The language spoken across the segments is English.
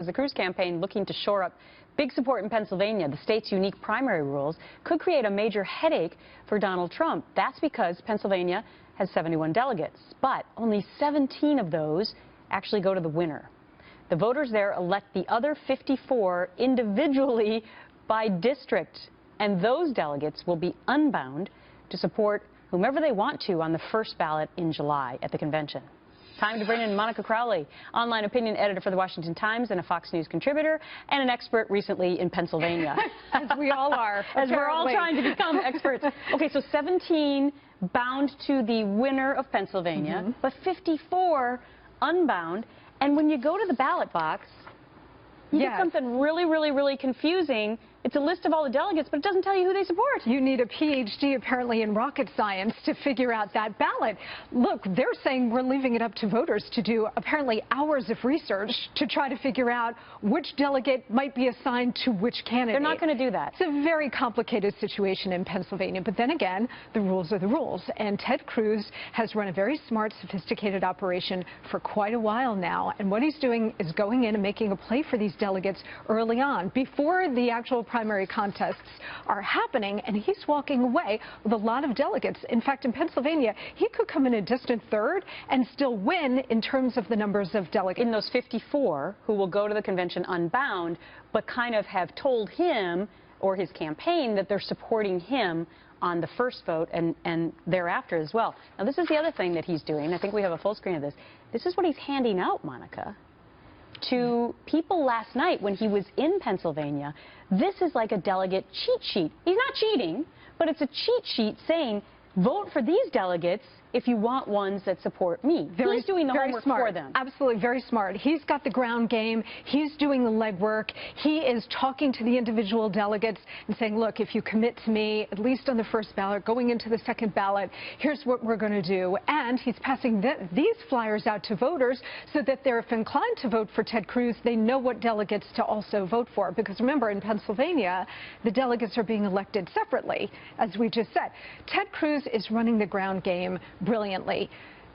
the Cruz campaign looking to shore up big support in Pennsylvania. The state's unique primary rules could create a major headache for Donald Trump. That's because Pennsylvania has 71 delegates, but only 17 of those actually go to the winner. The voters there elect the other 54 individually by district, and those delegates will be unbound to support whomever they want to on the first ballot in July at the convention. Time to bring in Monica Crowley, online opinion editor for the Washington Times and a Fox News contributor, and an expert recently in Pennsylvania. As we all are. As we're all trying to become experts. Okay, so 17 bound to the winner of Pennsylvania, but 54 unbound. And when you go to the ballot box, you get something really confusing. It's a list of all the delegates, but it doesn't tell you who they support. You need a PhD, apparently, in rocket science to figure out that ballot. Look, they're saying we're leaving it up to voters to do, apparently, hours of research to try to figure out which delegate might be assigned to which candidate. They're not going to do that. It's a very complicated situation in Pennsylvania. But then again, the rules are the rules. And Ted Cruz has run a very smart, sophisticated operation for quite a while now. And what he's doing is going in and making a play for these delegates early on, before the actual primary contests are happening, and he's walking away with a lot of delegates. In fact, in Pennsylvania, he could come in a distant third and still win in terms of the numbers of delegates. In those 54 who will go to the convention unbound, but kind of have told him or his campaign that they're supporting him on the first vote and thereafter as well. Now, this is the other thing that he's doing. I think we have a full screen of this. This is what he's handing out, Monica, to people last night when he was in Pennsylvania. This is like a delegate cheat sheet. He's not cheating, but it's a cheat sheet saying, vote for these delegates if you want ones that support me. He's doing the homework for them. Absolutely, very smart. He's got the ground game. He's doing the legwork. He is talking to the individual delegates and saying, look, if you commit to me, at least on the first ballot, going into the second ballot, here's what we're going to do. And he's passing these flyers out to voters so that they're, if inclined to vote for Ted Cruz, they know what delegates to also vote for. Because remember, in Pennsylvania, the delegates are being elected separately, as we just said. Ted Cruz is running the ground game brilliantly.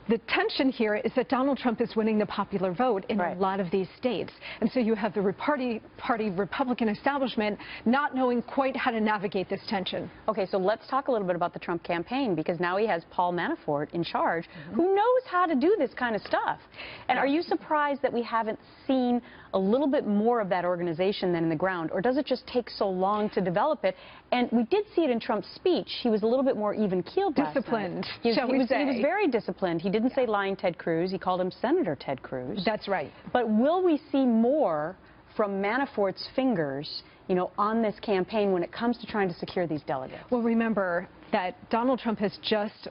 The tension here is that Donald Trump is winning the popular vote in a lot of these states. And so you have the party Republican establishment not knowing quite how to navigate this tension. Okay, so let's talk a little bit about the Trump campaign, because now he has Paul Manafort in charge, who knows how to do this kind of stuff. And are you surprised that we haven't seen a little bit more of that organization than in the ground, or does it just take so long to develop it? And we did see it in Trump's speech. He was a little bit more even-keeled last night. Disciplined, shall we say. He was very disciplined. He didn't say lying Ted Cruz. He called him Senator Ted Cruz. That's right. But will we see more from Manafort's fingers, you know, on this campaign when it comes to trying to secure these delegates? Well, remember that Donald Trump has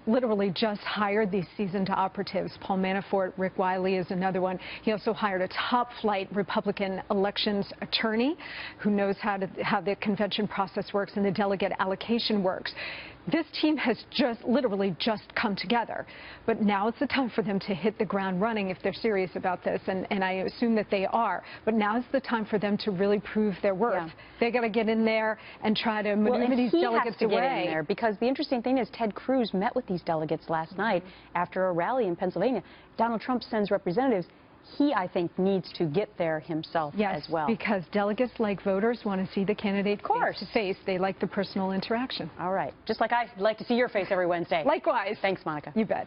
literally just hired these seasoned operatives. Paul Manafort, Rick Wiley is another one. He also hired a top-flight Republican elections attorney who knows how the convention process works and the delegate allocation works. This team has literally just come together. But now it's the time for them to hit the ground running if they're serious about this, and I assume that they are. But now is the time for them to really prove their worth. Yeah. They got to get in there and try to maneuver these delegates away. Get in there, because the interesting thing is Ted Cruz met with these delegates last night after a rally in Pennsylvania. Donald Trump sends representatives. He, I think, needs to get there himself as well. Yes, because delegates, like voters, want to see the candidate face to face. They like the personal interaction. All right. Just like I like to see your face every Wednesday. Likewise. Thanks, Monica. You bet.